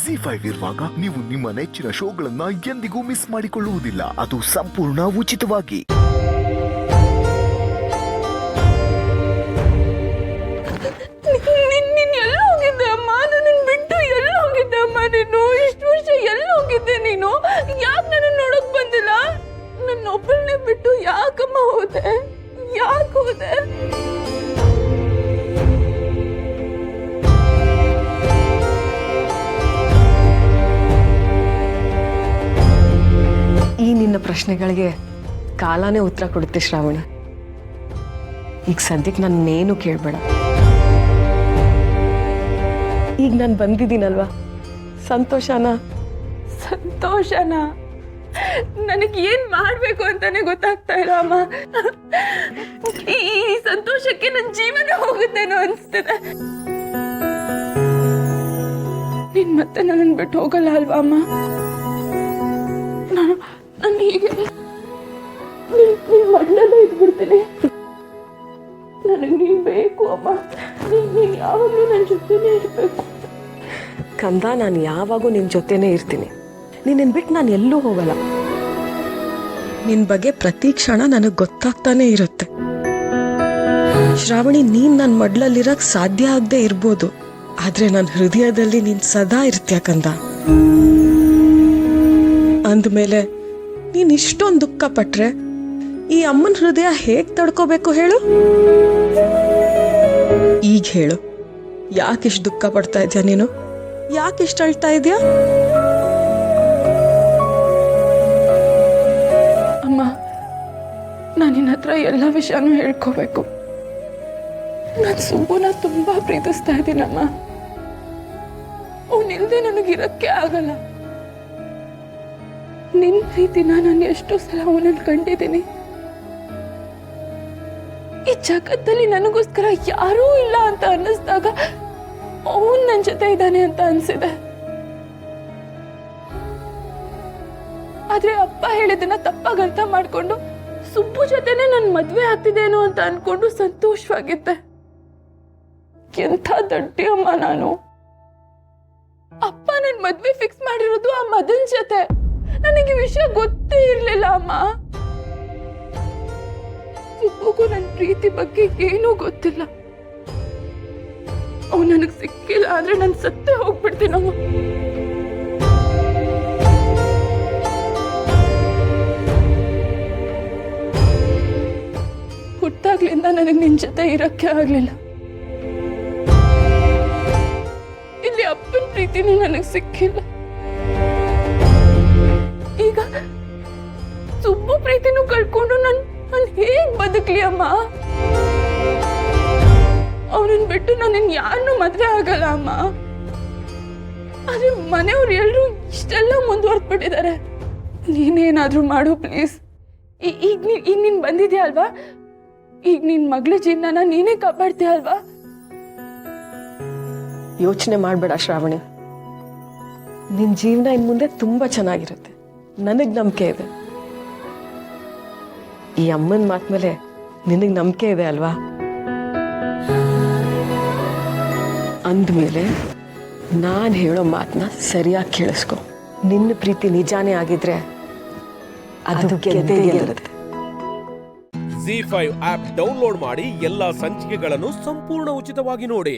ZEE5 ಇರುವಾಗ ನೀವು ನಿಮ್ಮ ನೆಚ್ಚಿನ ಶೋಗಳನ್ನ ಎಂದಿಗೂ ಮಿಸ್ ಮಾಡಿಕೊಳ್ಳುವುದಿಲ್ಲ. ಅದು ಸಂಪೂರ್ಣ ಉಚಿತವಾಗಿ. ಎಲ್ಲೋಗಿದ್ದೆ ಅಮ್ಮ? ನನ್ನ ಬಿಟ್ಟು ಎಲ್ಲೋಗಿದ್ದೆ ಅಮ್ಮ ನೀನು? ಇಷ್ಟು ವರ್ಷ ಎಲ್ಲೋಗಿದ್ದೆ ನೀನು? ಯಾಕೆ ನನ್ನ ನೋಡಕ್ ಬಂದಿಲ್ಲ? ನನ್ನ ಒಬ್ಬಳನ್ನೇ ಬಿಟ್ಟು ಯಾಕಮ್ಮ ಹೋದೆ? ಯಾಕೆ ಹೋದೆ? ಈ ನಿನ್ನ ಪ್ರಶ್ನೆಗಳಿಗೆ ಕಾಲನೇ ಉತ್ತರ ಕೊಡುತ್ತೆ ಶ್ರಾವಣಿ. ಈಗ ಸದ್ಯಕ್ಕೆ ನನ್ನೇನು ಕೇಳಬೇಡ. ಈಗ ನಾನು ಬಂದಿದ್ದೀನಲ್ವಾ, ಸಂತೋಷನಾ? ನನಗೆ ಏನ್ ಮಾಡ್ಬೇಕು ಅಂತಾನೆ ಗೊತ್ತಾಗ್ತಾ ಇಲ್ಲ ಅಮ್ಮ. ಈ ಸಂತೋಷಕ್ಕೆ ನನ್ನ ಜೀವನ ಹೋಗುತ್ತೇನೋ ಅನ್ಸ್ತಿದೆ. ನೀನ್ ಮತ್ತೆ ನನ್ನ ಬಿಟ್ಟು ಹೋಗಲ್ಲ ಅಲ್ವಾ ಅಮ್ಮ? ನಾನು ಹೀಗೆ ನಿನ್ ಮಣ್ಣಲ್ಲೇ ಇದ್ಬಿಡ್ತೀನಿ. ನನಗೆ ನೀನ್ ಬೇಕು ಅಮ್ಮ. ನೀನ್ ಯಾವಾಗಲೂ ನನ್ನ ಜೊತೆನೇ ಇರ್ಬೇಕು. ಕಂದ, ನಾನು ಯಾವಾಗೂ ನಿನ್ನ ಜೊತೆನೇ ಇರ್ತೀನಿ. ನಿನ್ನ ಬಿಟ್ಟು ನಾನು ಎಲ್ಲೂ ಹೋಗಲ್ಲ. ನಿನ್ನ ಬಗ್ಗೆ ಪ್ರತಿ ಕ್ಷಣ ನನಗೆ ಗೊತ್ತಾಗ್ತಾನೆ ಇರುತ್ತೆ. ಶ್ರಾವಣಿ, ನೀನ್ ನನ್ನ ಮಡ್ಲಲ್ಲಿರಕ್ ಸಾಧ್ಯ ಆಗದೆ ಇರ್ಬೋದು, ಆದ್ರೆ ನನ್ನ ಹೃದಯದಲ್ಲಿ ನೀನ್ ಸದಾ ಇರ್ತೀಯ ಕಂದ. ಅಂದಮೇಲೆ ನೀನ್ ಇಷ್ಟೊಂದು ದುಃಖ ಪಟ್ರೆ ಈ ಅಮ್ಮನ ಹೃದಯ ಹೇಗ್ ತಡ್ಕೋಬೇಕು ಹೇಳು? ಈಗ ಹೇಳು, ಯಾಕಿಷ್ಟು ದುಃಖ ಪಡ್ತಾ ಇದ್ಯಾ ನೀನು? ಯಾಕಿಷ್ಟು ಅಳ್ತಾ ಇದ್ಯಾ? ಅಮ್ಮ, ನಾನು ನಿನ್ನ ಹತ್ರ ಎಲ್ಲ ವಿಷಯನೂ ಹೇಳ್ಕೋಬೇಕು. ನಾನು ಸುಬ್ಬುನ ತುಂಬಾ ಪ್ರೀತಿಸ್ತಾ ಇದ್ದೀನಮ್ಮ. ಅವನಿಲ್ದೆ ನನಗಿರಕ್ಕೆ ಆಗಲ್ಲ. ನಿನ್ ಪ್ರೀತಿನ ನಾನು ಎಷ್ಟೋ ಸಲ ಅವನನ್ನು ಕಂಡಿದ್ದೀನಿ. ಈ ಜಗತ್ತಲ್ಲಿ ನನಗೋಸ್ಕರ ಯಾರೂ ಇಲ್ಲ ಅಂತ ಅನ್ನಿಸ್ದಾಗ ಅವನ್ ನನ್ನ ಜೊತೆ ಇದ್ದಾನೆ ಅಂತ ಅನ್ಸಿದೆ. ಆದ್ರೆ ಅಪ್ಪ ಹೇಳಿದನ್ನ ತಪ್ಪಾಗಿ ಅರ್ಥ ಮಾಡ್ಕೊಂಡು ಸುಬ್ಬು ಜೊತೆನೆ ನನ್ ಮದ್ವೆ ಆಗ್ತಿದ್ದೇನೋ ಅಂತ ಅನ್ಕೊಂಡು ಸಂತೋಷವಾಗಿದ್ದೆ. ಎಂಥ ದಡ್ಡಿ ಅಮ್ಮ ನಾನು. ಅಪ್ಪ ನನ್ ಮದ್ವೆ ಫಿಕ್ಸ್ ಮಾಡಿರೋದು ಆ ಮದನ್ ಜೊತೆ. ನನಗೆ ವಿಷಯ ಗೊತ್ತೇ ಇರ್ಲಿಲ್ಲ ಅಮ್ಮ. ಸುಬ್ಬುಗೂ ನನ್ನ ಪ್ರೀತಿ ಬಗ್ಗೆ ಏನೂ ಗೊತ್ತಿಲ್ಲ. ಅವ್ ನನಗ್ ಸಿಕ್ಕಿಲ್ಲ ಆದ್ರೆ ನಾನು ಸತ್ತೇ ಹೋಗ್ಬಿಡ್ತೀನಮ್ಮ. ಹುಟ್ಟಾಗ್ಲಿಂದ ನನಗೆ ನಿನ್ ಜೊತೆ ಇರಕ್ಕೆ ಆಗ್ಲಿಲ್ಲ. ಇಲ್ಲಿ ಅಪ್ಪನ ಪ್ರೀತಿನೂ ನನಗ್ ಸಿಕ್ಕಿಲ್ಲ. ಈಗ ಸುಬ್ಬು ಪ್ರೀತಿನೂ ಕಳ್ಕೊಂಡು ನಾನು ಹೇಗ್ ಬದುಕ್ಲಿ ಅಮ್ಮ? ಅವನನ್ನ ಬಿಟ್ಟು ನಾನು ಯಾರನ್ನೂ ಮದ್ವೆ ಆಗಲ್ಲ ಅಮ್ಮ. ಆದ್ರೆ ಮನೆಯವ್ರು ಎಲ್ರು ಇಷ್ಟೆಲ್ಲ ಮುಂದುವರ್ದ್ಬಿಟ್ಟಿದ್ದಾರೆ. ನೀನೇನಾದ್ರೂ ಮಾಡು ಪ್ಲೀಸ್. ಈಗ ನೀನ್ ಬಂದಿದ್ಯಾ ಅಲ್ವಾ? ಈಗ ನಿನ್ ಮಗಳ ಜೀವನನ ನೀನೇ ಕಾಪಾಡ್ತೀಯ ಅಲ್ವಾ? ಯೋಚನೆ ಮಾಡಬೇಡ ಶ್ರಾವಣಿ. ನಿನ್ನ ಜೀವನ ಇನ್ನು ಮುಂದೆ ತುಂಬಾ ಚೆನ್ನಾಗಿರುತ್ತೆ. ನನಗೆ ನಂಬಿಕೆ ಇದೆ. ಈ ಅಮ್ಮನ ಮಾತು ಮೇಲೆ ನಿನಗೆ ನಂಬಿಕೆ ಇದೆ ಅಲ್ವಾ? ಅಂದಮೇಲೆ ನಾನು ಹೇಳೋ ಮಾತನ್ನ ಸರಿಯಾಗಿ ಕೇಳಿಸ್ಕೊ. ನಿನ್ನ ಪ್ರೀತಿ ನಿಜಾನೇ ಆಗಿದ್ರೆ ಅದು ಗೆದ್ದೇ ಗೆಲ್ಲುತ್ತೆ. ZEE5 ಆಪ್ ಡೌನ್ಲೋಡ್ ಮಾಡಿ ಎಲ್ಲಾ ಸಂಚಿಕೆಗಳನ್ನು ಸಂಪೂರ್ಣ ಉಚಿತವಾಗಿ ನೋಡಿ.